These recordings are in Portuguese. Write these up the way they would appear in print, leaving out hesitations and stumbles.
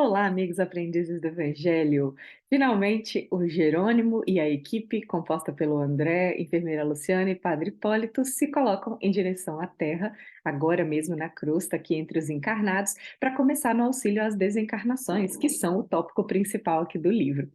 Olá, amigos aprendizes do Evangelho! Finalmente, o Jerônimo e a equipe, composta pelo André, enfermeira Luciana e Padre Hipólito, se colocam em direção à Terra, agora mesmo na crosta, aqui entre os encarnados, para começar no auxílio às desencarnações, que são o tópico principal aqui do livro.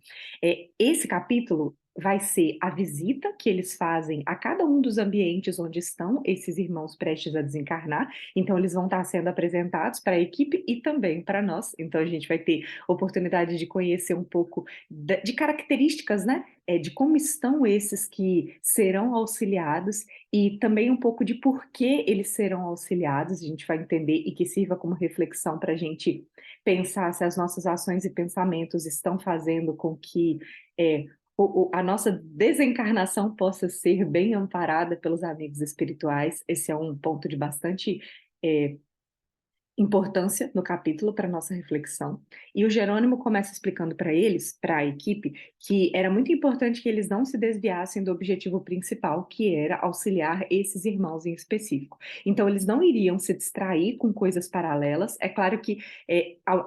Esse capítulo vai ser a visita que eles fazem a cada um dos ambientes onde estão esses irmãos prestes a desencarnar. Então, eles vão estar sendo apresentados para a equipe e também para nós. Então, a gente vai ter oportunidade de conhecer um pouco de características, né? De como estão esses que serão auxiliados e também um pouco de por que eles serão auxiliados. A gente vai entender e que sirva como reflexão para a gente pensar se as nossas ações e pensamentos estão fazendo com que é, a nossa desencarnação possa ser bem amparada pelos amigos espirituais. Esse é um ponto de bastante é, importância no capítulo para nossa reflexão. E o Jerônimo começa explicando para eles, para a equipe, que era muito importante que eles não se desviassem do objetivo principal, que era auxiliar esses irmãos em específico. Então, eles não iriam se distrair com coisas paralelas. É claro que,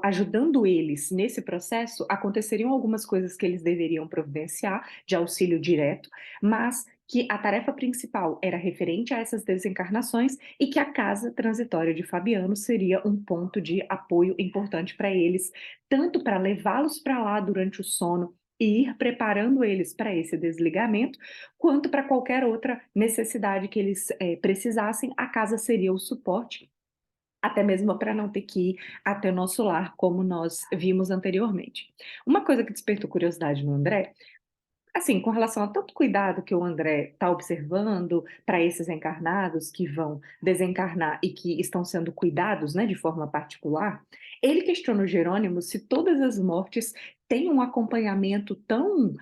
ajudando eles nesse processo, aconteceriam algumas coisas que eles deveriam providenciar, de auxílio direto, mas que a tarefa principal era referente a essas desencarnações e que a casa transitória de Fabiano seria um ponto de apoio importante para eles, tanto para levá-los para lá durante o sono e ir preparando eles para esse desligamento, quanto para qualquer outra necessidade que eles precisassem, a casa seria o suporte, até mesmo para não ter que ir até o nosso lar, como nós vimos anteriormente. Uma coisa que despertou curiosidade no André, assim, com relação a tanto cuidado que o André está observando para esses encarnados que vão desencarnar e que estão sendo cuidados, né, de forma particular, ele questiona o Jerônimo se todas as mortes têm um acompanhamento tão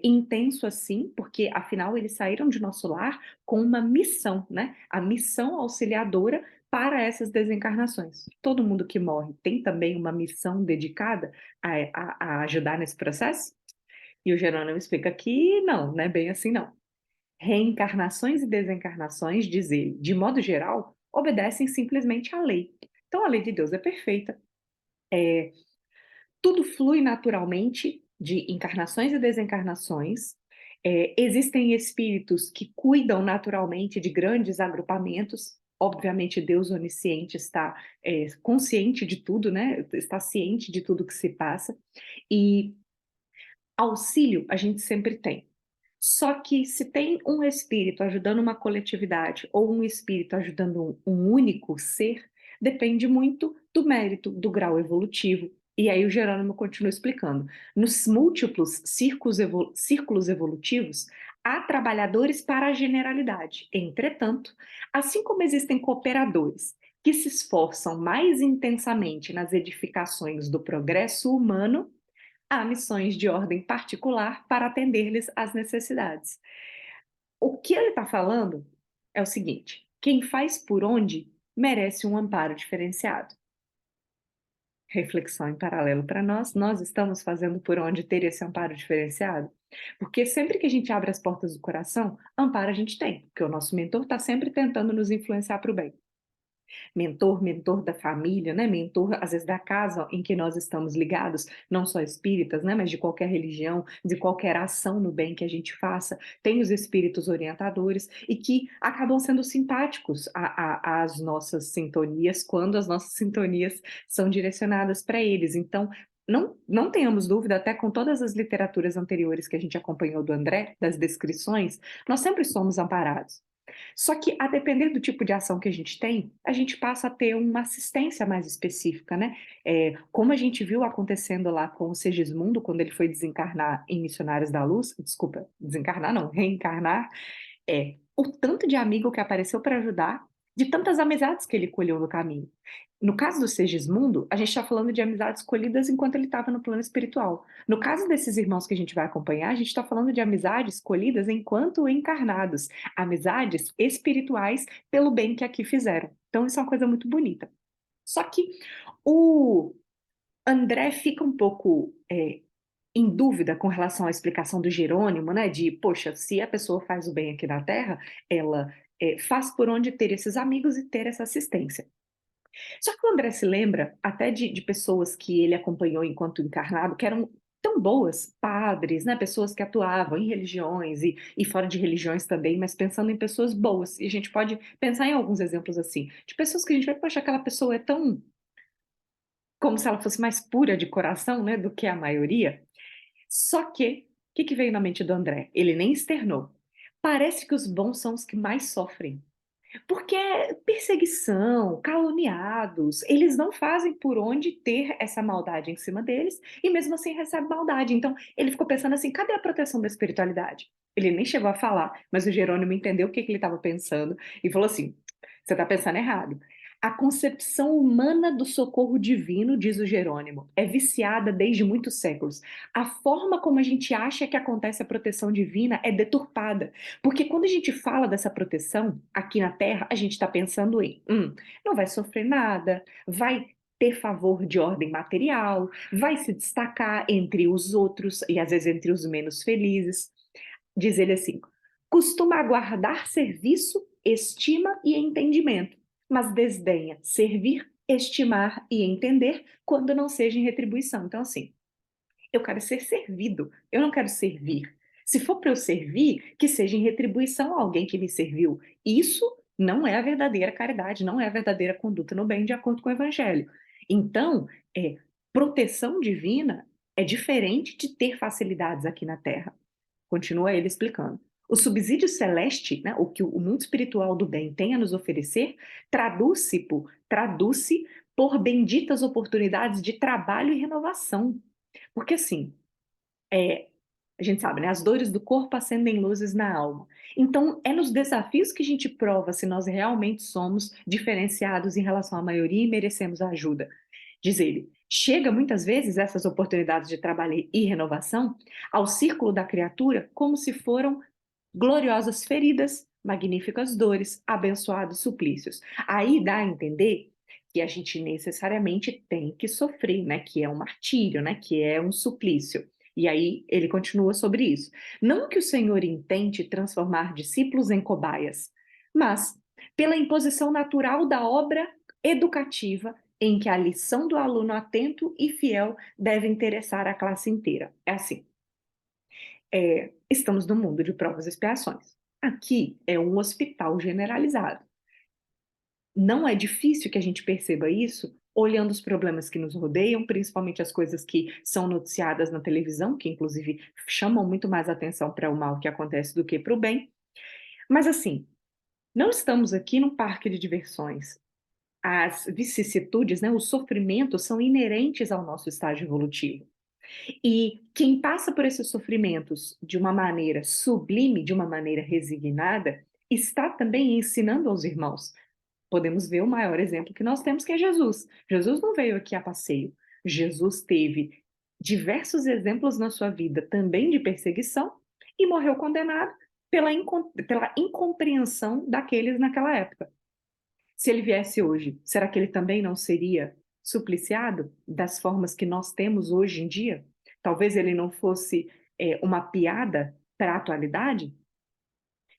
intenso assim, porque afinal eles saíram de nosso lar com uma missão, né? A missão auxiliadora para essas desencarnações. Todo mundo que morre tem também uma missão dedicada a ajudar nesse processo? E o Jerônimo explica que não, não é bem assim não. Reencarnações e desencarnações, diz ele, de modo geral, obedecem simplesmente à lei. Então a lei de Deus é perfeita, tudo flui naturalmente de encarnações e desencarnações. Existem espíritos que cuidam naturalmente de grandes agrupamentos. Obviamente, Deus onisciente está consciente de tudo, né? Está ciente de tudo que se passa. E auxílio a gente sempre tem. Só que se tem um espírito ajudando uma coletividade ou um espírito ajudando um único ser, depende muito do mérito, do grau evolutivo. E aí o Jerônimo continua explicando. Nos múltiplos círculos evolutivos, há trabalhadores para a generalidade. Entretanto, assim como existem cooperadores que se esforçam mais intensamente nas edificações do progresso humano, há missões de ordem particular para atender-lhes às necessidades. O que ele está falando é o seguinte: quem faz por onde merece um amparo diferenciado. Reflexão em paralelo para nós, nós estamos fazendo por onde ter esse amparo diferenciado? Porque sempre que a gente abre as portas do coração, amparo a gente tem, porque o nosso mentor está sempre tentando nos influenciar para o bem. Mentor da família, né? Mentor, às vezes, da casa em que nós estamos ligados, não só espíritas, né? Mas de qualquer religião, de qualquer ação no bem que a gente faça, tem os espíritos orientadores e que acabam sendo simpáticos às nossas sintonias, quando as nossas sintonias são direcionadas para eles. Então, não tenhamos dúvida, até com todas as literaturas anteriores que a gente acompanhou do André, das descrições, nós sempre somos amparados. Só que, a depender do tipo de ação que a gente tem, a gente passa a ter uma assistência mais específica, né? Como a gente viu acontecendo lá com o Segismundo, quando ele foi desencarnar em Missionários da Luz, desculpa, desencarnar não, reencarnar, o tanto de amigo que apareceu para ajudar, de tantas amizades que ele colheu no caminho. No caso do Segismundo, a gente está falando de amizades colhidas enquanto ele estava no plano espiritual. No caso desses irmãos que a gente vai acompanhar, a gente está falando de amizades colhidas enquanto encarnados, amizades espirituais pelo bem que aqui fizeram. Então, isso é uma coisa muito bonita. Só que o André fica um pouco em dúvida com relação à explicação do Jerônimo, né? De, poxa, se a pessoa faz o bem aqui na Terra, ela faz por onde ter esses amigos e ter essa assistência. Só que o André se lembra até de pessoas que ele acompanhou enquanto encarnado, que eram tão boas, padres, né, pessoas que atuavam em religiões e fora de religiões também, mas pensando em pessoas boas. E a gente pode pensar em alguns exemplos assim, de pessoas que a gente vai, poxa, aquela pessoa é tão como se ela fosse mais pura de coração, né, do que a maioria. Só que, o que que veio na mente do André? Ele nem externou. Parece que os bons são os que mais sofrem. Porque é perseguição, caluniados, eles não fazem por onde ter essa maldade em cima deles e mesmo assim recebe maldade. Então, ele ficou pensando assim: cadê a proteção da espiritualidade? Ele nem chegou a falar, mas o Jerônimo entendeu o que que ele estava pensando e falou assim: você está pensando errado. A concepção humana do socorro divino, diz o Jerônimo, é viciada desde muitos séculos. A forma como a gente acha que acontece a proteção divina é deturpada. Porque quando a gente fala dessa proteção aqui na Terra, a gente está pensando em, não vai sofrer nada, vai ter favor de ordem material, vai se destacar entre os outros e às vezes entre os menos felizes. Diz ele assim: costuma aguardar serviço, estima e entendimento, mas desdenha servir, estimar e entender quando não seja em retribuição. Então, assim, eu quero ser servido, eu não quero servir. Se for para eu servir, que seja em retribuição a alguém que me serviu. Isso não é a verdadeira caridade, não é a verdadeira conduta no bem, de acordo com o Evangelho. Então, proteção divina é diferente de ter facilidades aqui na Terra. Continua ele explicando. O subsídio celeste, né, o que o mundo espiritual do bem tem a nos oferecer, traduz-se por benditas oportunidades de trabalho e renovação. Porque assim, é, a gente sabe, né? As dores do corpo acendem luzes na alma. Então, é nos desafios que a gente prova se nós realmente somos diferenciados em relação à maioria e merecemos a ajuda. Diz ele, chega muitas vezes essas oportunidades de trabalho e renovação ao círculo da criatura como se foram gloriosas feridas, magníficas dores, abençoados suplícios. Aí dá a entender que a gente necessariamente tem que sofrer, né? Que é um martírio, né? Que é um suplício. E aí ele continua sobre isso. Não que o Senhor intente transformar discípulos em cobaias, mas pela imposição natural da obra educativa em que a lição do aluno atento e fiel deve interessar a classe inteira. É assim. Estamos no mundo de provas e expiações. Aqui é um hospital generalizado. Não é difícil que a gente perceba isso olhando os problemas que nos rodeiam, principalmente as coisas que são noticiadas na televisão, que inclusive chamam muito mais atenção para o mal que acontece do que para o bem. Mas assim, não estamos aqui num parque de diversões. As vicissitudes, né, os sofrimentos são inerentes ao nosso estágio evolutivo. E quem passa por esses sofrimentos de uma maneira sublime, de uma maneira resignada, está também ensinando aos irmãos. Podemos ver o maior exemplo que nós temos, que é Jesus. Jesus não veio aqui a passeio. Jesus teve diversos exemplos na sua vida também de perseguição e morreu condenado pela incompreensão daqueles naquela época. Se ele viesse hoje, será que ele também não seria supliciado das formas que nós temos hoje em dia? Talvez ele não fosse uma piada para a atualidade?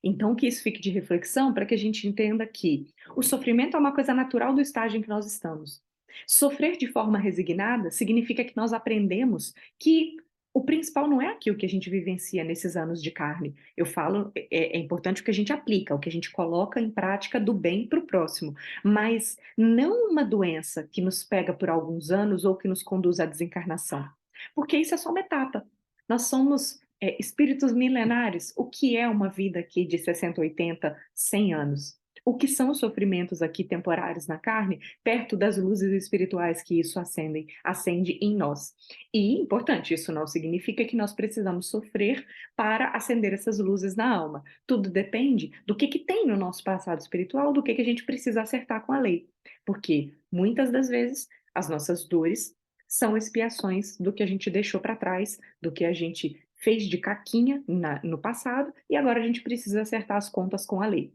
Então, que isso fique de reflexão para que a gente entenda que o sofrimento é uma coisa natural do estágio em que nós estamos. Sofrer de forma resignada significa que nós aprendemos que o principal não é aquilo que a gente vivencia nesses anos de carne. Eu falo, é importante o que a gente aplica, o que a gente coloca em prática do bem para o próximo, mas não uma doença que nos pega por alguns anos ou que nos conduz à desencarnação, porque isso é só uma etapa. Nós somos espíritos milenares. O que é uma vida aqui de 60, 80, 100 anos? O que são os sofrimentos aqui temporários na carne, perto das luzes espirituais que isso acende em nós? E, importante, isso não significa que nós precisamos sofrer para acender essas luzes na alma. Tudo depende do que tem no nosso passado espiritual, do que a gente precisa acertar com a lei. Porque, muitas das vezes, as nossas dores são expiações do que a gente deixou para trás, do que a gente fez de caquinha no passado e agora a gente precisa acertar as contas com a lei.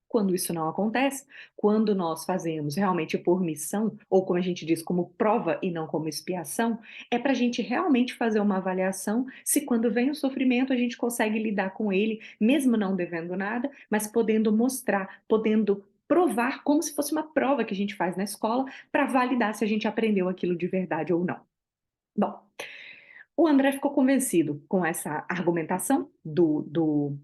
Quando isso não acontece, quando nós fazemos realmente por missão, ou como a gente diz, como prova e não como expiação, é para a gente realmente fazer uma avaliação se quando vem o sofrimento a gente consegue lidar com ele, mesmo não devendo nada, mas podendo mostrar, podendo provar como se fosse uma prova que a gente faz na escola para validar se a gente aprendeu aquilo de verdade ou não. Bom, o André ficou convencido com essa argumentação do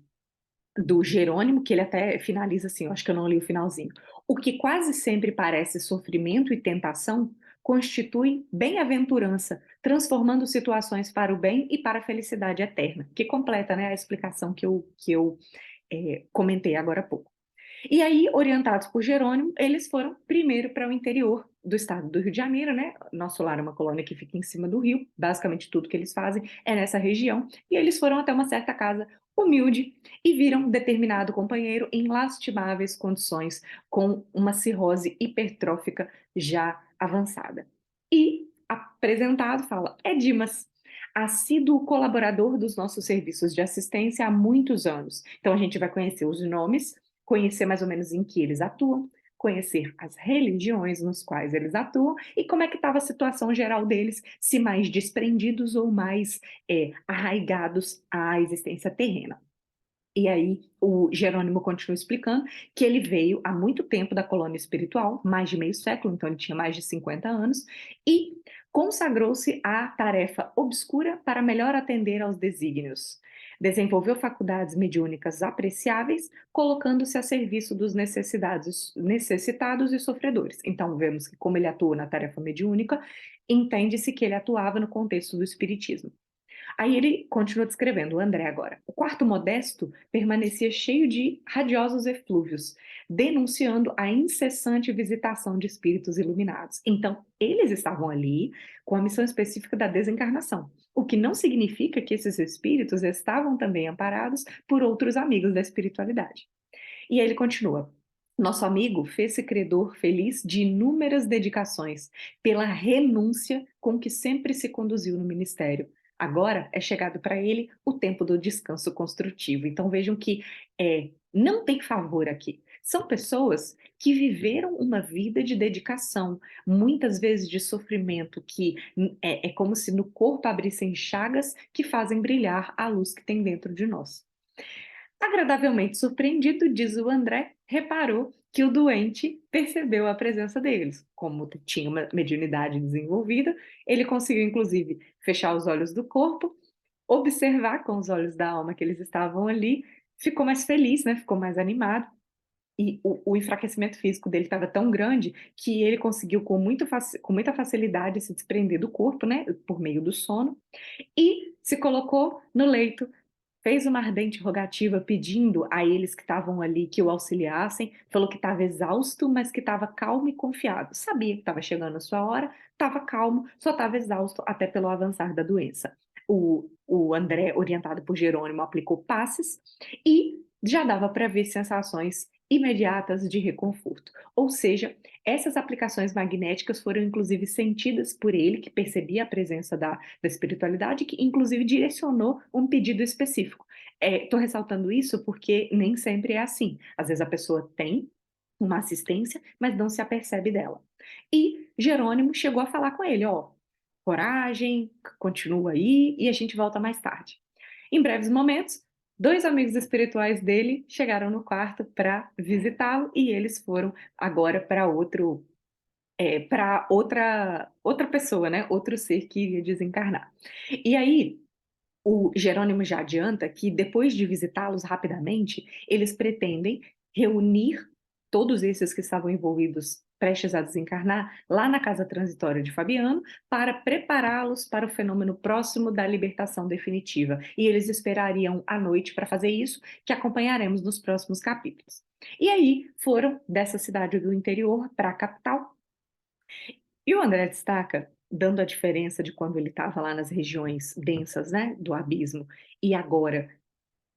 Jerônimo, que ele até finaliza assim, eu acho que eu não li o finalzinho. O que quase sempre parece sofrimento e tentação constitui bem-aventurança, transformando situações para o bem e para a felicidade eterna, que completa, né, a explicação que eu comentei agora há pouco. E aí, orientados por Jerônimo, eles foram primeiro para o interior do estado do Rio de Janeiro, né? Nosso lar é uma colônia que fica em cima do rio, basicamente tudo que eles fazem é nessa região. E eles foram até uma certa casa humilde e viram determinado companheiro em lastimáveis condições, com uma cirrose hipertrófica já avançada. E apresentado, fala: é Dimas, assíduo colaborador dos nossos serviços de assistência há muitos anos. Então a gente vai conhecer os nomes, conhecer mais ou menos em que eles atuam, conhecer as religiões nos quais eles atuam e como é que estava a situação geral deles, se mais desprendidos ou mais arraigados à existência terrena. E aí o Jerônimo continua explicando que ele veio há muito tempo da colônia espiritual, mais de meio século, então ele tinha mais de 50 anos, e consagrou-se à tarefa obscura para melhor atender aos desígnios. Desenvolveu faculdades mediúnicas apreciáveis, colocando-se a serviço dos necessitados e sofredores. Então vemos que como ele atua na tarefa mediúnica, entende-se que ele atuava no contexto do espiritismo. Aí ele continua descrevendo, o André agora. O quarto modesto permanecia cheio de radiosos eflúvios, denunciando a incessante visitação de espíritos iluminados. Então, eles estavam ali com a missão específica da desencarnação, o que não significa que esses espíritos estavam também amparados por outros amigos da espiritualidade. E aí ele continua. Nosso amigo fez-se credor feliz de inúmeras dedicações, pela renúncia com que sempre se conduziu no ministério. Agora é chegado para ele o tempo do descanso construtivo. Então vejam que não tem favor aqui. São pessoas que viveram uma vida de dedicação, muitas vezes de sofrimento, que é como se no corpo abrissem chagas que fazem brilhar a luz que tem dentro de nós. Agradavelmente surpreendido, diz o André, reparou que o doente percebeu a presença deles. Como tinha uma mediunidade desenvolvida, ele conseguiu, inclusive, fechar os olhos do corpo, observar com os olhos da alma que eles estavam ali, ficou mais feliz, né? Ficou mais animado. E o enfraquecimento físico dele estava tão grande que ele conseguiu, com muita facilidade, se desprender do corpo, né? Por meio do sono, e se colocou no leito, fez uma ardente rogativa pedindo a eles que estavam ali que o auxiliassem, falou que estava exausto, mas que estava calmo e confiado. Sabia que estava chegando a sua hora, estava calmo, só estava exausto até pelo avançar da doença. O André, orientado por Jerônimo, aplicou passes e já dava para ver sensações imediatas de reconforto. Ou seja, essas aplicações magnéticas foram inclusive sentidas por ele, que percebia a presença da espiritualidade, que inclusive direcionou um pedido específico. Estou ressaltando isso porque nem sempre é assim. Às vezes a pessoa tem uma assistência, mas não se apercebe dela. E Jerônimo chegou a falar com ele, ó, coragem, continua aí e a gente volta mais tarde. Em breves momentos, dois amigos espirituais dele chegaram no quarto para visitá-lo e eles foram agora para outra pessoa, né? Outro ser que iria desencarnar. E aí, o Jerônimo já adianta que depois de visitá-los rapidamente, eles pretendem reunir todos esses que estavam envolvidos prestes a desencarnar lá na casa transitória de Fabiano para prepará-los para o fenômeno próximo da libertação definitiva. E eles esperariam a noite para fazer isso, que acompanharemos nos próximos capítulos. E aí foram dessa cidade do interior para a capital, e o André destaca, dando a diferença de quando ele estava lá nas regiões densas, né, do abismo, e agora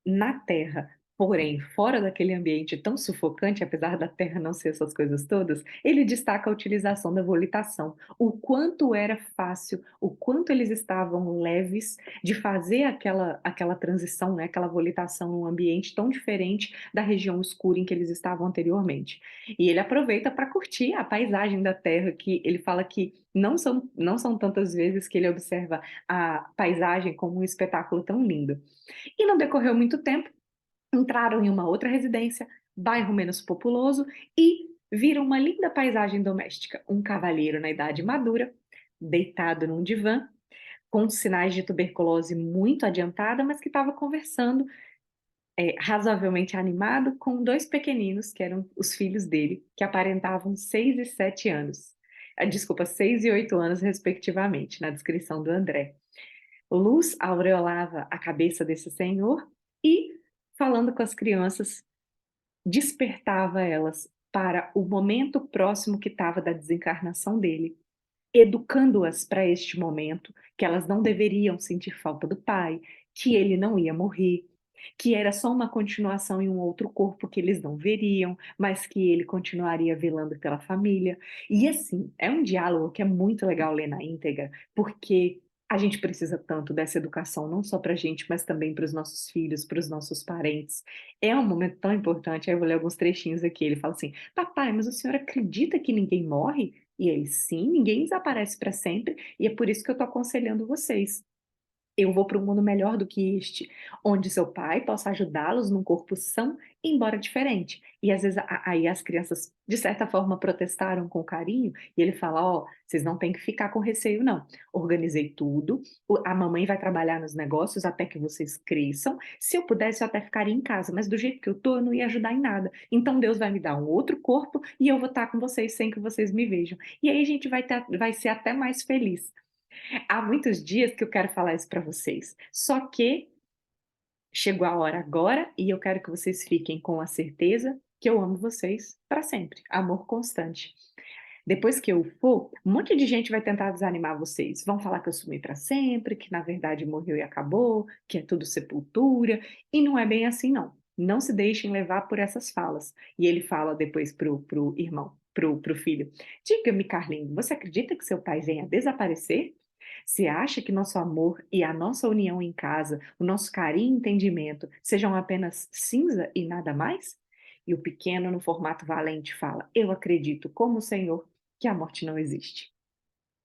na Terra, porém fora daquele ambiente tão sufocante, apesar da Terra não ser essas coisas todas, ele destaca a utilização da volitação, o quanto era fácil, o quanto eles estavam leves de fazer aquela transição, né, aquela volitação num ambiente tão diferente da região escura em que eles estavam anteriormente. E ele aproveita para curtir a paisagem da Terra, que ele fala que não são tantas vezes que ele observa a paisagem como um espetáculo tão lindo. E não decorreu muito tempo, entraram em uma outra residência, bairro menos populoso e vira uma linda paisagem doméstica. Um cavalheiro na idade madura, deitado num divã, com sinais de tuberculose muito adiantada, mas que estava conversando, razoavelmente animado com 2 pequeninos, que eram os filhos dele, que aparentavam 6 e 7 anos. Desculpa, 6 e 8 anos respectivamente, na descrição do André. Luz aureolava a cabeça desse senhor e, falando com as crianças, despertava elas para o momento próximo que estava da desencarnação dele, educando-as para este momento, que elas não deveriam sentir falta do pai, que ele não ia morrer, que era só uma continuação em um outro corpo que eles não veriam, mas que ele continuaria velando pela família. E assim, é um diálogo que é muito legal ler na íntegra, porque a gente precisa tanto dessa educação, não só para a gente, mas também para os nossos filhos, para os nossos parentes. É um momento tão importante. Aí eu vou ler alguns trechinhos aqui. Ele fala assim: Papai, mas o senhor acredita que ninguém morre? E ele: sim, ninguém desaparece para sempre, e é por isso que eu estou aconselhando vocês. Eu vou para um mundo melhor do que este, onde seu pai possa ajudá-los num corpo são, embora diferente. E às vezes aí as crianças, de certa forma, protestaram com carinho, e ele fala: ó, vocês não têm que ficar com receio, não. Organizei tudo, a mamãe vai trabalhar nos negócios até que vocês cresçam. Se eu pudesse, eu até ficaria em casa, mas do jeito que eu tô, eu não ia ajudar em nada. Então Deus vai me dar um outro corpo e eu vou estar com vocês sem que vocês me vejam. E aí a gente vai ser até mais feliz. Há muitos dias que eu quero falar isso para vocês, só que chegou a hora agora e eu quero que vocês fiquem com a certeza que eu amo vocês para sempre, amor constante. Depois que eu for, um monte de gente vai tentar desanimar vocês. Vão falar que eu sumi para sempre, que na verdade morreu e acabou, que é tudo sepultura, e não é bem assim não. Não se deixem levar por essas falas. E ele fala depois pro irmão, pro filho: diga-me, Carlinho, você acredita que seu pai venha desaparecer? Você acha que nosso amor e a nossa união em casa, o nosso carinho e entendimento sejam apenas cinza e nada mais? E o pequeno, no formato valente, fala: eu acredito, como o Senhor, que a morte não existe.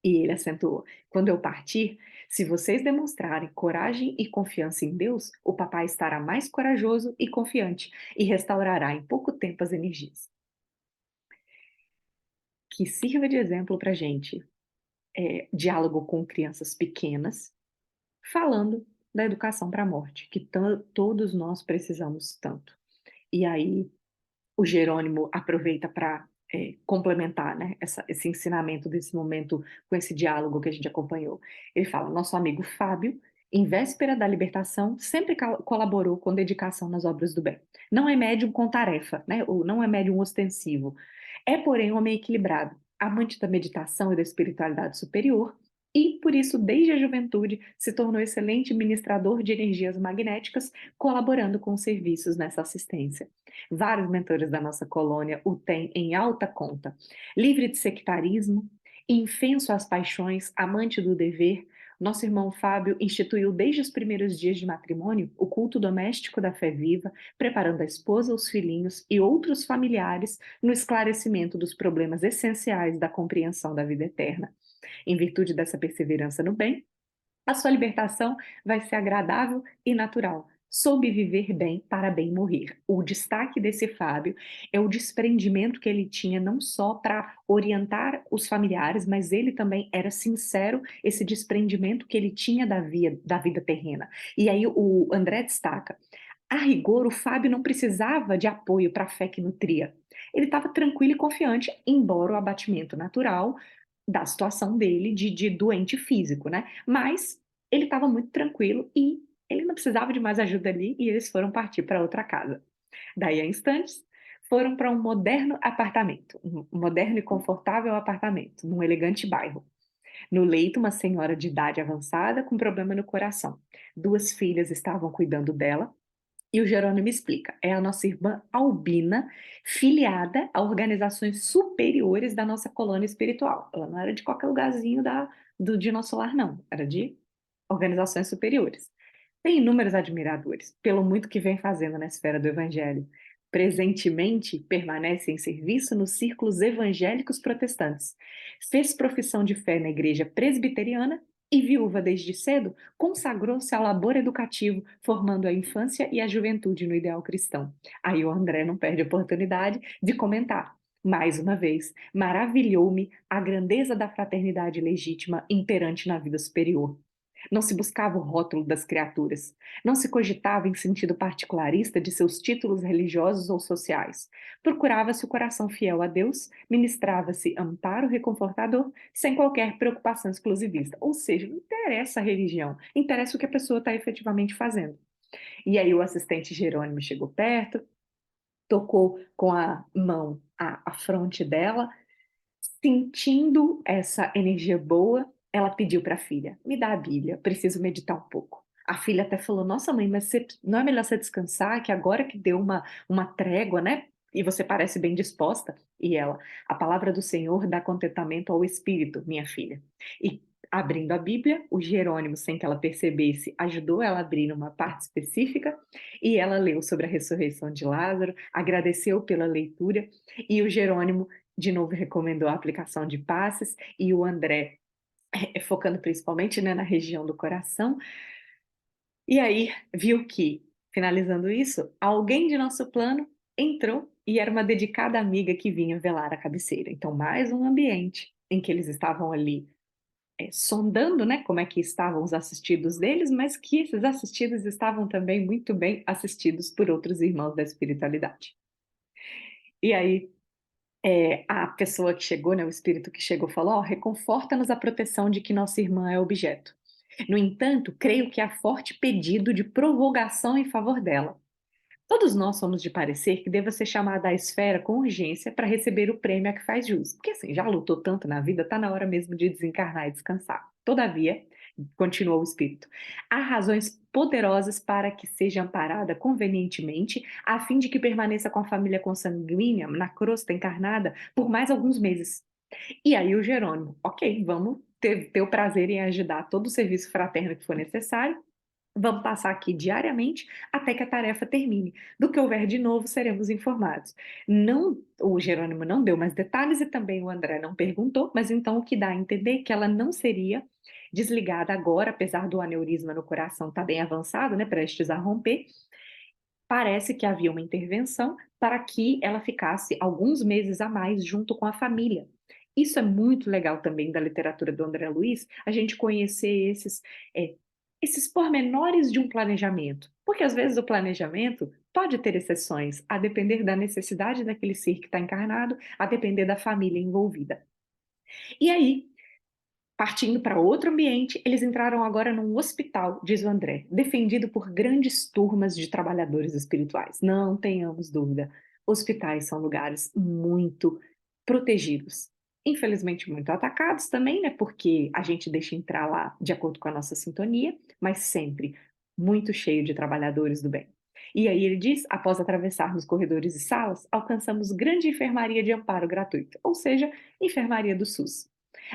E ele acentuou: quando eu partir, se vocês demonstrarem coragem e confiança em Deus, o papai estará mais corajoso e confiante e restaurará em pouco tempo as energias. Que sirva de exemplo para gente, diálogo com crianças pequenas, falando da educação para a morte, que todos nós precisamos tanto. E aí o Jerônimo aproveita para complementar, né, esse ensinamento desse momento com esse diálogo que a gente acompanhou. Ele fala: nosso amigo Fábio, em véspera da libertação, sempre colaborou com dedicação nas obras do bem. Não é médium com tarefa, né, ou não é médium ostensivo. É, porém, um homem equilibrado, amante da meditação e da espiritualidade superior, e, por isso, desde a juventude, se tornou excelente ministrador de energias magnéticas, colaborando com serviços nessa assistência. Vários mentores da nossa colônia o têm em alta conta. Livre de sectarismo, infenso às paixões, amante do dever, nosso irmão Fábio instituiu desde os primeiros dias de matrimônio o culto doméstico da fé viva, preparando a esposa, os filhinhos e outros familiares no esclarecimento dos problemas essenciais da compreensão da vida eterna. Em virtude dessa perseverança no bem, a sua libertação vai ser agradável e natural. Soube viver bem para bem morrer. O destaque desse Fábio é o desprendimento que ele tinha não só para orientar os familiares, mas ele também era sincero, esse desprendimento que ele tinha da vida terrena. E aí o André destaca: a rigor, o Fábio não precisava de apoio para a fé que nutria. Ele estava tranquilo e confiante, embora o abatimento natural da situação dele de doente físico, né? Mas ele estava muito tranquilo e ele não precisava de mais ajuda ali e eles foram partir para outra casa. Daí a instantes, foram para um moderno apartamento, um moderno e confortável apartamento, num elegante bairro. No leito, uma senhora de idade avançada com problema no coração. Duas filhas estavam cuidando dela e o Jerônimo explica: é a nossa irmã Albina, filiada a organizações superiores da nossa colônia espiritual. Ela não era de qualquer lugarzinho de nosso lar, não. Era de organizações superiores. Tem inúmeros admiradores, pelo muito que vem fazendo na esfera do evangelho. Presentemente, permanece em serviço nos círculos evangélicos protestantes. Fez profissão de fé na igreja presbiteriana E viúva desde cedo, consagrou-se ao labor educativo, formando a infância e a juventude no ideal cristão. Aí o André não perde a oportunidade de comentar. Mais uma vez, maravilhou-me a grandeza da fraternidade legítima imperante na vida superior. Não se buscava o rótulo das criaturas, não se cogitava em sentido particularista de seus títulos religiosos ou sociais. Procurava-se o coração fiel a Deus, ministrava-se amparo reconfortador, sem qualquer preocupação exclusivista. Ou seja, não interessa a religião, interessa o que a pessoa está efetivamente fazendo. E aí o assistente Jerônimo chegou perto, tocou com a mão a fronte dela. Sentindo essa energia boa, ela pediu para a filha: "Me dá a Bíblia, preciso meditar um pouco". A filha até falou: "Nossa mãe, mas você não é melhor você descansar, que agora que deu uma trégua, né, e você parece bem disposta". E ela: "A palavra do Senhor dá contentamento ao espírito, minha filha". E abrindo a Bíblia, o Jerônimo, sem que ela percebesse, ajudou ela a abrir uma parte específica, e ela leu sobre a ressurreição de Lázaro, agradeceu pela leitura, e o Jerônimo de novo recomendou a aplicação de passes, e o André, focando principalmente, né, na região do coração. E aí viu que, finalizando isso, alguém de nosso plano entrou e era uma dedicada amiga que vinha velar a cabeceira. Então, mais um ambiente em que eles estavam ali, sondando, né, como é que estavam os assistidos deles, mas que esses assistidos estavam também muito bem assistidos por outros irmãos da espiritualidade. E aí a pessoa que chegou, né, o espírito que chegou falou: "Ó, reconforta-nos a proteção de que nossa irmã é objeto. No entanto, creio que há forte pedido de prorrogação em favor dela. Todos nós somos de parecer que deva ser chamada à esfera com urgência para receber o prêmio a que faz jus. Porque assim, já lutou tanto na vida, está na hora mesmo de desencarnar e descansar. Todavia, continuou o espírito, há razões poderosas para que seja amparada convenientemente, a fim de que permaneça com a família consanguínea na crosta encarnada por mais alguns meses. E aí o Jerônimo, ok, vamos ter o prazer em ajudar todo o serviço fraterno que for necessário. Vamos passar aqui diariamente até que a tarefa termine. Do que houver de novo, seremos informados. Não, o Jerônimo não deu mais detalhes e também o André não perguntou, mas então o que dá a entender é que ela não seria desligada agora, apesar do aneurisma no coração estar bem avançado, né, prestes a romper. Parece que havia uma intervenção para que ela ficasse alguns meses a mais junto com a família. Isso é muito legal também da literatura do André Luiz, a gente conhecer eh, esses pormenores de um planejamento, porque às vezes o planejamento pode ter exceções, a depender da necessidade daquele ser que está encarnado, a depender da família envolvida. E aí, partindo para outro ambiente, eles entraram agora num hospital, diz o André, defendido por grandes turmas de trabalhadores espirituais. Não tenhamos dúvida, hospitais são lugares muito protegidos. Infelizmente, muito atacados também, né? Porque a gente deixa entrar lá de acordo com a nossa sintonia, mas sempre muito cheio de trabalhadores do bem. E aí ele diz: após atravessarmos corredores e salas, alcançamos grande enfermaria de amparo gratuito, ou seja, enfermaria do SUS.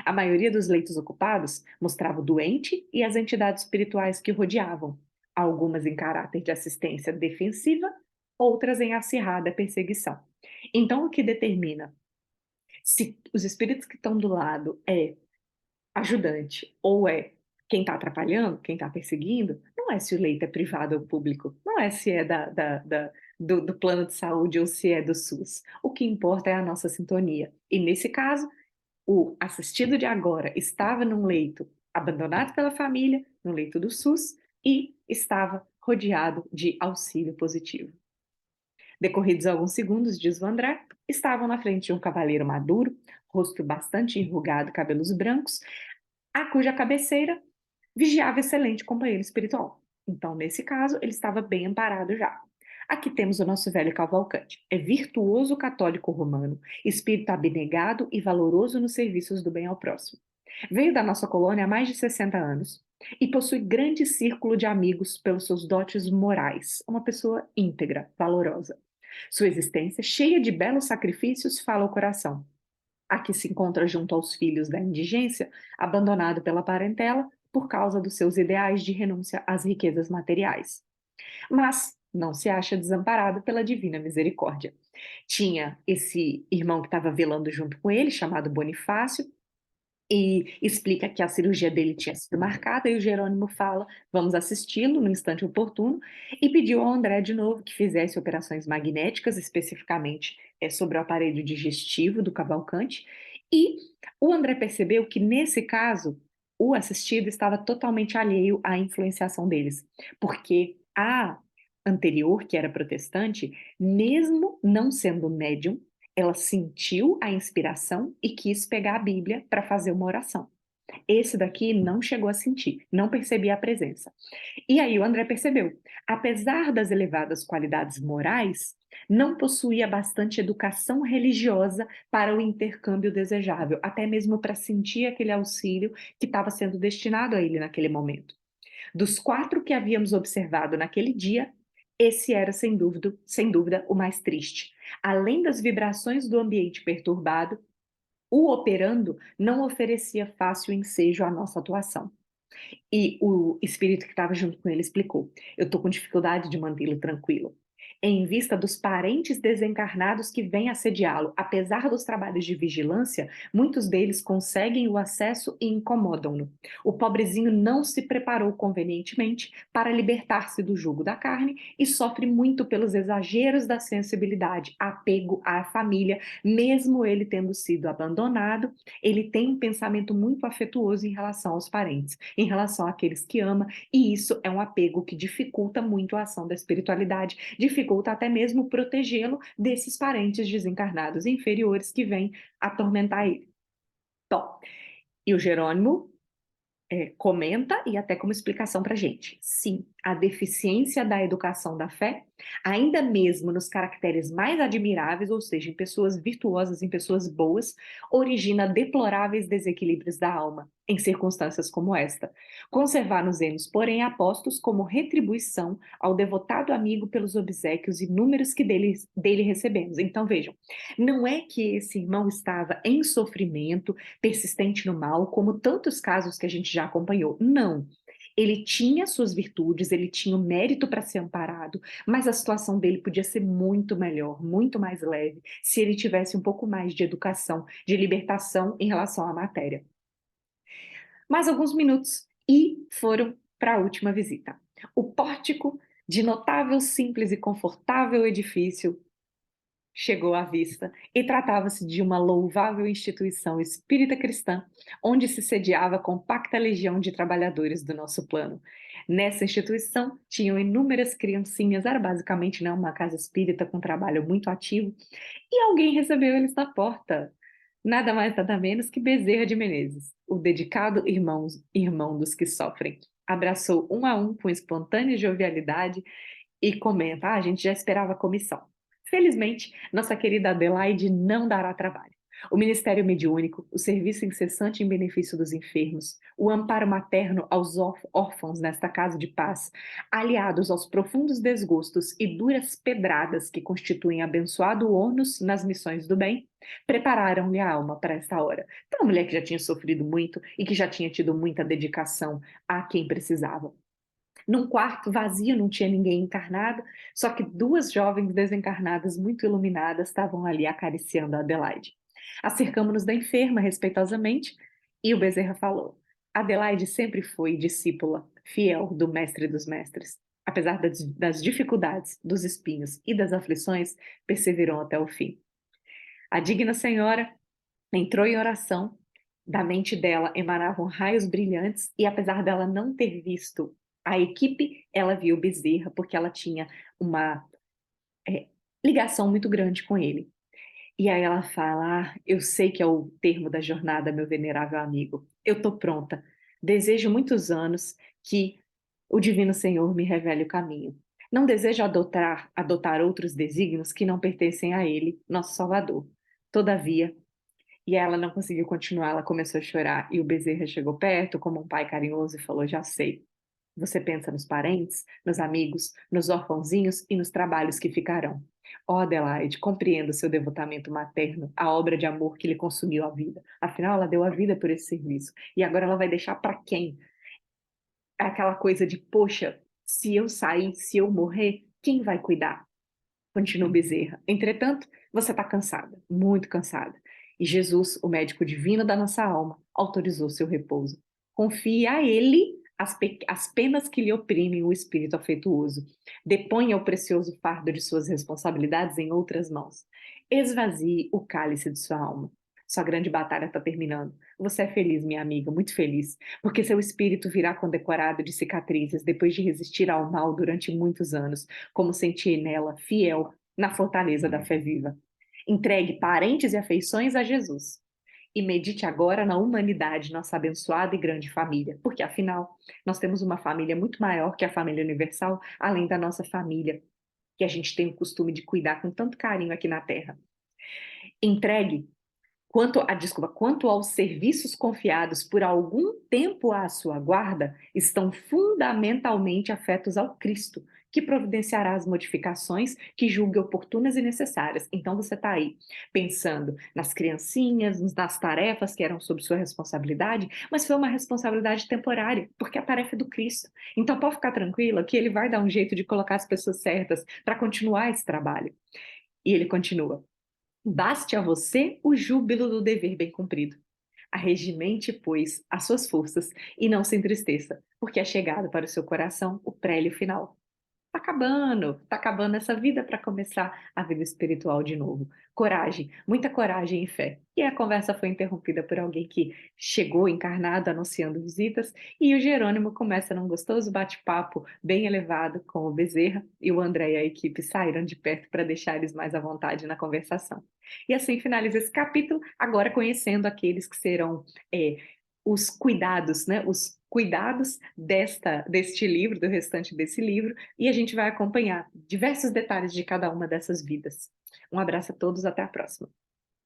A maioria dos leitos ocupados mostrava o doente e as entidades espirituais que o rodeavam, algumas em caráter de assistência defensiva, outras em acirrada perseguição. Então, o que determina se os espíritos que estão do lado é ajudante ou é quem está atrapalhando, quem está perseguindo, não é se o leito é privado ou público, não é se é do plano de saúde ou se é do SUS. O que importa é a nossa sintonia. E nesse caso, o assistido de agora estava num leito abandonado pela família, no leito do SUS, e estava rodeado de auxílio positivo. Decorridos alguns segundos, diz o André, estavam na frente de um cavaleiro maduro, rosto bastante enrugado, cabelos brancos, a cuja cabeceira vigiava excelente companheiro espiritual. Então, nesse caso, ele estava bem amparado já. Aqui temos o nosso velho Cavalcante. É virtuoso católico romano, espírito abnegado e valoroso nos serviços do bem ao próximo. Veio da nossa colônia há mais de 60 anos e possui grande círculo de amigos pelos seus dotes morais. Uma pessoa íntegra, valorosa. Sua existência, cheia de belos sacrifícios, fala ao coração. Aqui se encontra junto aos filhos da indigência, abandonado pela parentela por causa dos seus ideais de renúncia às riquezas materiais. Mas não se acha desamparado pela divina misericórdia. Tinha esse irmão que estava velando junto com ele, chamado Bonifácio, e explica que a cirurgia dele tinha sido marcada, e o Jerônimo fala: "Vamos assisti-lo no instante oportuno", e pediu ao André de novo que fizesse operações magnéticas, especificamente, sobre o aparelho digestivo do Cavalcante, e o André percebeu que, nesse caso, o assistido estava totalmente alheio à influenciação deles, porque a anterior, que era protestante, mesmo não sendo médium, ela sentiu a inspiração e quis pegar a Bíblia para fazer uma oração. Esse daqui não chegou a sentir, não percebia a presença. E aí o André percebeu, apesar das elevadas qualidades morais, não possuía bastante educação religiosa para o intercâmbio desejável, até mesmo para sentir aquele auxílio que estava sendo destinado a ele naquele momento. Dos 4 que havíamos observado naquele dia, esse era sem dúvida o mais triste. Além das vibrações do ambiente perturbado, o operando não oferecia fácil ensejo à nossa atuação. E o espírito que estava junto com ele explicou: "Eu estou com dificuldade de mantê-lo tranquilo. Em vista dos parentes desencarnados que vêm assediá-lo, apesar dos trabalhos de vigilância, muitos deles conseguem o acesso e incomodam-no. O pobrezinho não se preparou convenientemente para libertar-se do jugo da carne e sofre muito pelos exageros da sensibilidade, apego à família, mesmo ele tendo sido abandonado, ele tem um pensamento muito afetuoso em relação aos parentes, em relação àqueles que ama, e isso é um apego que dificulta muito a ação da espiritualidade, dificulta até mesmo protegê-lo desses parentes desencarnados inferiores que vêm atormentar ele." Bom, e o Jerônimo comenta, e até como explicação para a gente. Sim, a deficiência da educação da fé, ainda mesmo nos caracteres mais admiráveis, ou seja, em pessoas virtuosas, em pessoas boas, origina deploráveis desequilíbrios da alma, em circunstâncias como esta. Conservar-nos-emos, porém, apostos como retribuição ao devotado amigo pelos obséquios inúmeros que dele recebemos. Então, vejam, não é que esse irmão estava em sofrimento, persistente no mal, como tantos casos que a gente já acompanhou. Não. Ele tinha suas virtudes, ele tinha o mérito para ser amparado, mas a situação dele podia ser muito melhor, muito mais leve, se ele tivesse um pouco mais de educação, de libertação em relação à matéria. Mais alguns minutos e foram para a última visita. O pórtico de notável, simples e confortável edifício chegou à vista, e tratava-se de uma louvável instituição espírita cristã, onde se sediava a compacta legião de trabalhadores do nosso plano. Nessa instituição tinham inúmeras criancinhas, era basicamente, né, uma casa espírita com trabalho muito ativo, e alguém recebeu eles na porta. Nada mais, nada menos que Bezerra de Menezes, o dedicado irmão dos que sofrem. Abraçou um a um com espontânea jovialidade e comenta: "Ah, a gente já esperava a comissão." Felizmente, nossa querida Adelaide não dará trabalho. O ministério mediúnico, o serviço incessante em benefício dos enfermos, o amparo materno aos órfãos nesta casa de paz, aliados aos profundos desgostos e duras pedradas que constituem abençoado ônus nas missões do bem, prepararam-lhe a alma para esta hora. Então, uma mulher que já tinha sofrido muito e que já tinha tido muita dedicação a quem precisava. Num quarto vazio, não tinha ninguém encarnado, só que duas jovens desencarnadas muito iluminadas estavam ali acariciando a Adelaide. Acercamo-nos da enferma respeitosamente e o Bezerra falou: "Adelaide sempre foi discípula fiel do mestre dos mestres. Apesar das dificuldades, dos espinhos e das aflições, perseverou até o fim. A digna senhora entrou em oração, da mente dela emanavam raios brilhantes, e apesar dela não ter visto a equipe, ela viu Bezerra, porque ela tinha uma eh, ligação muito grande com ele. E aí ela fala: "Ah, eu sei que é o termo da jornada, meu venerável amigo. Eu estou pronta. Desejo muitos anos que o Divino Senhor me revele o caminho. Não desejo adotar outros desígnios que não pertencem a Ele, nosso Salvador. Todavia, e ela não conseguiu continuar, ela começou a chorar, e o Bezerra chegou perto, como um pai carinhoso, e falou: "Já sei. Você pensa nos parentes, nos amigos, nos orfãozinhos e nos trabalhos que ficarão. Ó Adelaide, compreendo seu devotamento materno, a obra de amor que lhe consumiu a vida. Afinal, ela deu a vida por esse serviço. E agora ela vai deixar para quem? É aquela coisa de, poxa, se eu sair, se eu morrer, quem vai cuidar?" Continua Bezerra. "Entretanto, você está cansada, muito cansada. E Jesus, o médico divino da nossa alma, autorizou seu repouso. Confie a ele as penas que lhe oprimem o espírito afetuoso. Deponha o precioso fardo de suas responsabilidades em outras mãos. Esvazie o cálice de sua alma. Sua grande batalha está terminando. Você é feliz, minha amiga, muito feliz, porque seu espírito virá condecorado de cicatrizes depois de resistir ao mal durante muitos anos, como sentinela fiel na fortaleza da fé viva. Entregue parentes e afeições a Jesus. E medite agora na humanidade, nossa abençoada e grande família, porque afinal, nós temos uma família muito maior que a família universal, além da nossa família, que a gente tem o costume de cuidar com tanto carinho aqui na Terra. Entregue quanto aos serviços confiados por algum tempo à sua guarda, estão fundamentalmente afetos ao Cristo, que providenciará as modificações que julgue oportunas e necessárias. Então você está aí pensando nas criancinhas, nas tarefas que eram sob sua responsabilidade, mas foi uma responsabilidade temporária, porque a tarefa é do Cristo. Então pode ficar tranquila que ele vai dar um jeito de colocar as pessoas certas para continuar esse trabalho. E ele continua. Baste a você o júbilo do dever bem cumprido. Arregimente, pois, as suas forças e não se entristeça, porque é chegado para o seu coração o prélio final. Tá acabando essa vida para começar a vida espiritual de novo. Coragem, muita coragem e fé. E a conversa foi interrompida por alguém que chegou encarnado anunciando visitas, e o Jerônimo começa num gostoso bate-papo bem elevado com o Bezerra, e o André e a equipe saíram de perto para deixar eles mais à vontade na conversação. E assim finaliza esse capítulo, agora conhecendo aqueles que serão é, os cuidados, né? Os cuidados deste livro, do restante desse livro, e a gente vai acompanhar diversos detalhes de cada uma dessas vidas. Um abraço a todos, até a próxima.